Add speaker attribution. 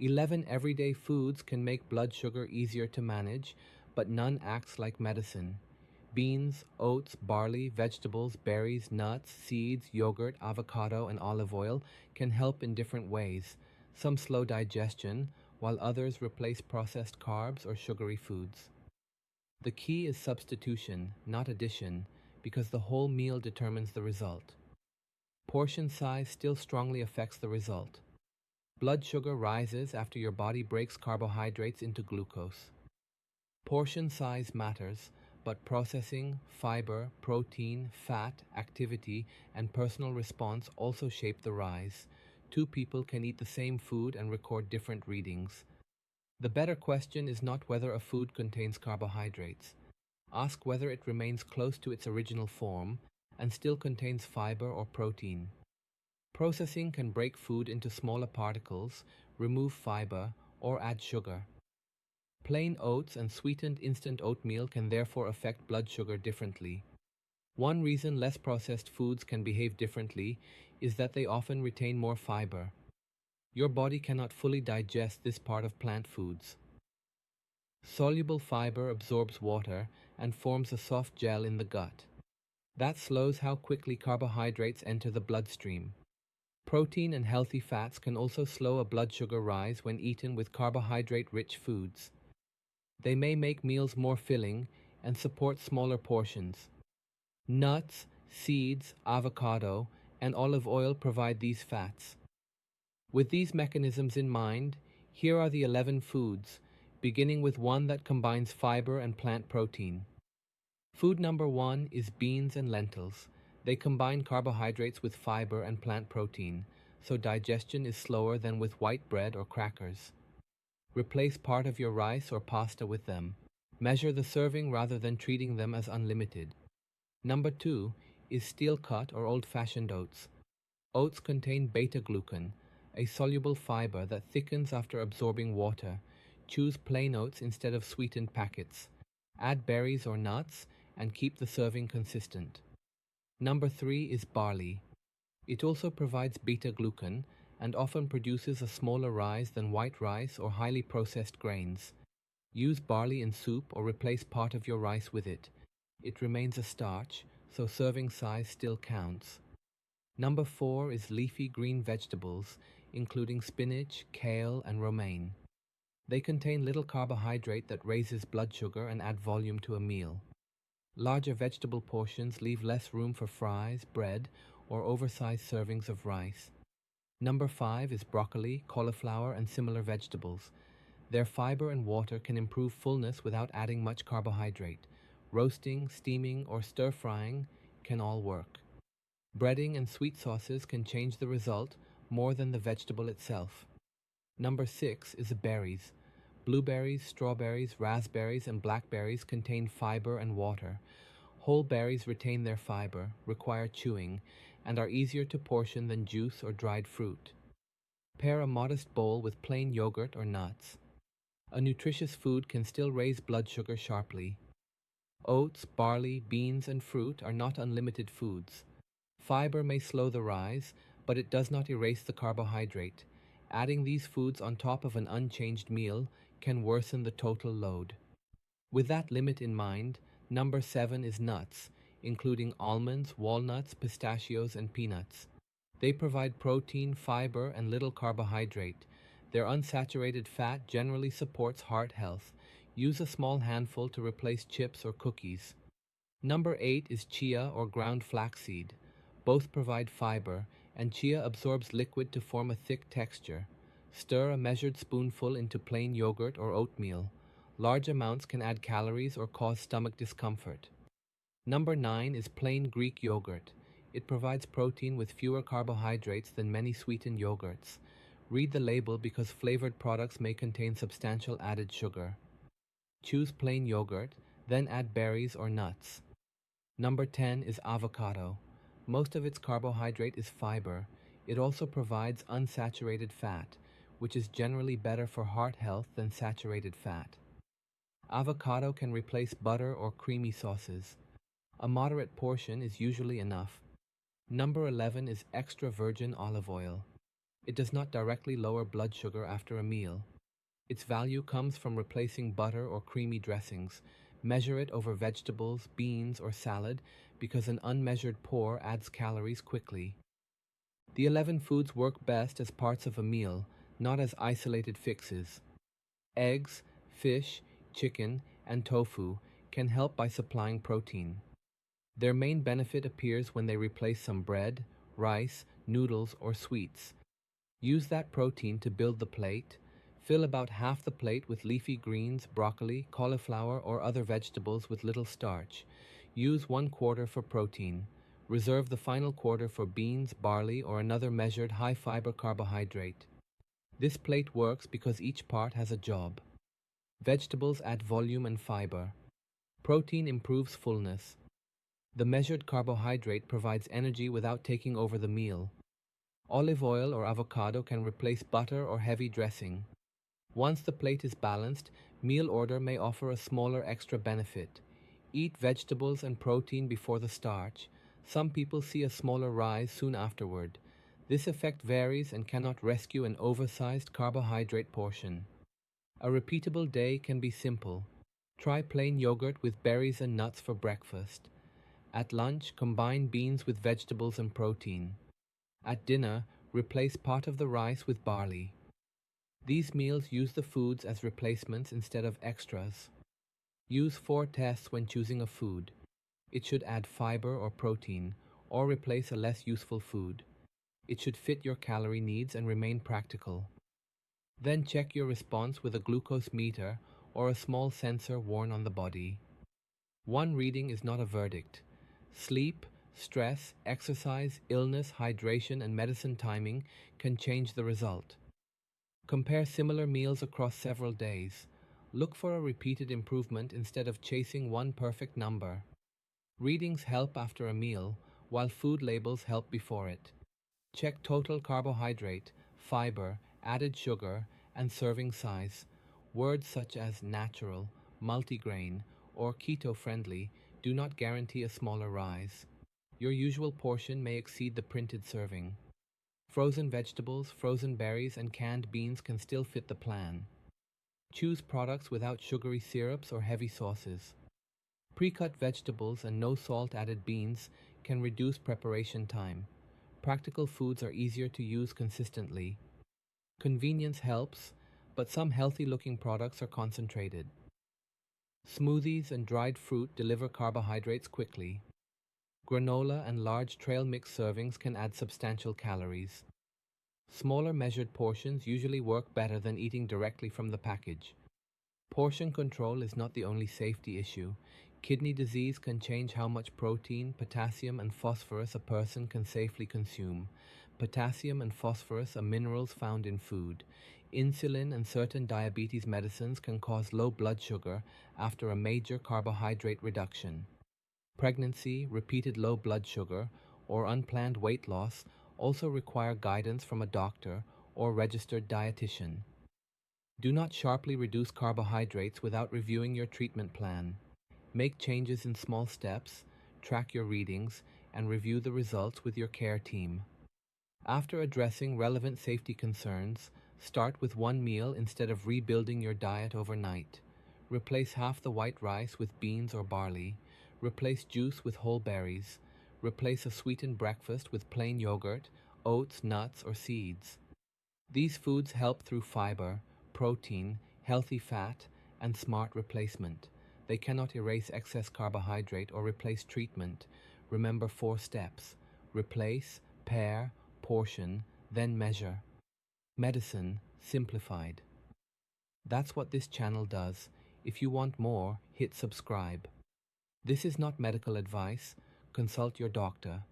Speaker 1: 11 everyday foods can make blood sugar easier to manage, but none acts like medicine. Beans, oats, barley, vegetables, berries, nuts, seeds, yogurt, avocado, and olive oil can help in different ways. Some slow digestion, while others replace processed carbs or sugary foods. The key is substitution, not addition, because the whole meal determines the result. Portion size still strongly affects the result. Blood sugar rises after your body breaks carbohydrates into glucose. Portion size matters, but processing, fiber, protein, fat, activity, and personal response also shape the rise. Two people can eat the same food and record different readings. The better question is not whether a food contains carbohydrates. Ask whether it remains close to its original form and still contains fiber or protein. Processing can break food into smaller particles, remove fiber, or add sugar. Plain oats and sweetened instant oatmeal can therefore affect blood sugar differently. One reason less processed foods can behave differently is that they often retain more fiber. Your body cannot fully digest this part of plant foods. Soluble fiber absorbs water and forms a soft gel in the gut. That slows how quickly carbohydrates enter the bloodstream. Protein and healthy fats can also slow a blood sugar rise when eaten with carbohydrate-rich foods. They may make meals more filling and support smaller portions. Nuts, seeds, avocado, and olive oil provide these fats. With these mechanisms in mind, here are the 11 foods, beginning with one that combines fiber and plant protein. Food number 1 is beans and lentils. They combine carbohydrates with fiber and plant protein, so digestion is slower than with white bread or crackers. Replace part of your rice or pasta with them. Measure the serving rather than treating them as unlimited. Number 2 is steel-cut or old-fashioned oats. Oats contain beta-glucan, a soluble fiber that thickens after absorbing water. Choose plain oats instead of sweetened packets. Add berries or nuts and keep the serving consistent. Number 3 is barley. It also provides beta-glucan and often produces a smaller rise than white rice or highly processed grains. Use barley in soup or replace part of your rice with it. It remains a starch, so serving size still counts. Number 4 is leafy green vegetables, including spinach, kale, and romaine. They contain little carbohydrate that raises blood sugar and add volume to a meal. Larger vegetable portions leave less room for fries, bread, or oversized servings of rice. Number 5 is broccoli, cauliflower, and similar vegetables. Their fiber and water can improve fullness without adding much carbohydrate. Roasting, steaming, or stir-frying can all work. Breading and sweet sauces can change the result more than the vegetable itself. Number 6 is the berries. Blueberries, strawberries, raspberries, and blackberries contain fiber and water. Whole berries retain their fiber, require chewing, and are easier to portion than juice or dried fruit. Pair a modest bowl with plain yogurt or nuts. A nutritious food can still raise blood sugar sharply. Oats, barley, beans, and fruit are not unlimited foods. Fiber may slow the rise, but it does not erase the carbohydrate. Adding these foods on top of an unchanged meal can worsen the total load. With that limit in mind, number 7 is nuts, including almonds, walnuts, pistachios, and peanuts. They provide protein, fiber, and little carbohydrate. Their unsaturated fat generally supports heart health. Use a small handful to replace chips or cookies. Number 8 is chia or ground flaxseed. Both provide fiber, and chia absorbs liquid to form a thick texture. Stir a measured spoonful into plain yogurt or oatmeal. Large amounts can add calories or cause stomach discomfort. Number 9 is plain Greek yogurt. It provides protein with fewer carbohydrates than many sweetened yogurts. Read the label because flavored products may contain substantial added sugar. Choose plain yogurt, then add berries or nuts. Number 10 is avocado. Most of its carbohydrate is fiber. It also provides unsaturated fat, which is generally better for heart health than saturated fat. Avocado can replace butter or creamy sauces. A moderate portion is usually enough. Number 11 is extra virgin olive oil. It does not directly lower blood sugar after a meal. Its value comes from replacing butter or creamy dressings. Measure it over vegetables, beans, or salad because an unmeasured pour adds calories quickly. The 11 foods work best as parts of a meal, not as isolated fixes. Eggs, fish, chicken, and tofu can help by supplying protein. Their main benefit appears when they replace some bread, rice, noodles, or sweets. Use that protein to build the plate. Fill about half the plate with leafy greens, broccoli, cauliflower, or other vegetables with little starch. Use 1/4 for protein. Reserve the final quarter for beans, barley, or another measured high-fiber carbohydrate. This plate works because each part has a job. Vegetables add volume and fiber. Protein improves fullness. The measured carbohydrate provides energy without taking over the meal. Olive oil or avocado can replace butter or heavy dressing. Once the plate is balanced, meal order may offer a smaller extra benefit. Eat vegetables and protein before the starch. Some people see a smaller rise soon afterward. This effect varies and cannot rescue an oversized carbohydrate portion. A repeatable day can be simple. Try plain yogurt with berries and nuts for breakfast. At lunch, combine beans with vegetables and protein. At dinner, replace part of the rice with barley. These meals use the foods as replacements instead of extras. Use 4 tests when choosing a food. It should add fiber or protein, or replace a less useful food. It should fit your calorie needs and remain practical. Then check your response with a glucose meter or a small sensor worn on the body. One reading is not a verdict. Sleep, stress, exercise, illness, hydration, and medicine timing can change the result. Compare similar meals across several days. Look for a repeated improvement instead of chasing one perfect number. Readings help after a meal, while food labels help before it. Check total carbohydrate, fiber, added sugar, and serving size. Words such as natural, multigrain, or keto-friendly do not guarantee a smaller rise. Your usual portion may exceed the printed serving. Frozen vegetables, frozen berries, and canned beans can still fit the plan. Choose products without sugary syrups or heavy sauces. Pre-cut vegetables and no salt added beans can reduce preparation time. Practical foods are easier to use consistently. Convenience helps, but some healthy-looking products are concentrated. Smoothies and dried fruit deliver carbohydrates quickly. Granola and large trail mix servings can add substantial calories. Smaller measured portions usually work better than eating directly from the package. Portion control is not the only safety issue. Kidney disease can change how much protein, potassium, and phosphorus a person can safely consume. Potassium and phosphorus are minerals found in food. Insulin and certain diabetes medicines can cause low blood sugar after a major carbohydrate reduction. Pregnancy, repeated low blood sugar, or unplanned weight loss also require guidance from a doctor or registered dietitian. Do not sharply reduce carbohydrates without reviewing your treatment plan. Make changes in small steps, track your readings, and review the results with your care team. After addressing relevant safety concerns, start with one meal instead of rebuilding your diet overnight. Replace half the white rice with beans or barley. Replace juice with whole berries. Replace a sweetened breakfast with plain yogurt, oats, nuts, or seeds. These foods help through fiber, protein, healthy fat, and smart replacement. They cannot erase excess carbohydrate or replace treatment. Remember 4 steps. Replace, pair, portion, then measure. Medicine simplified. That's what this channel does. If you want more, hit subscribe. This is not medical advice. Consult your doctor.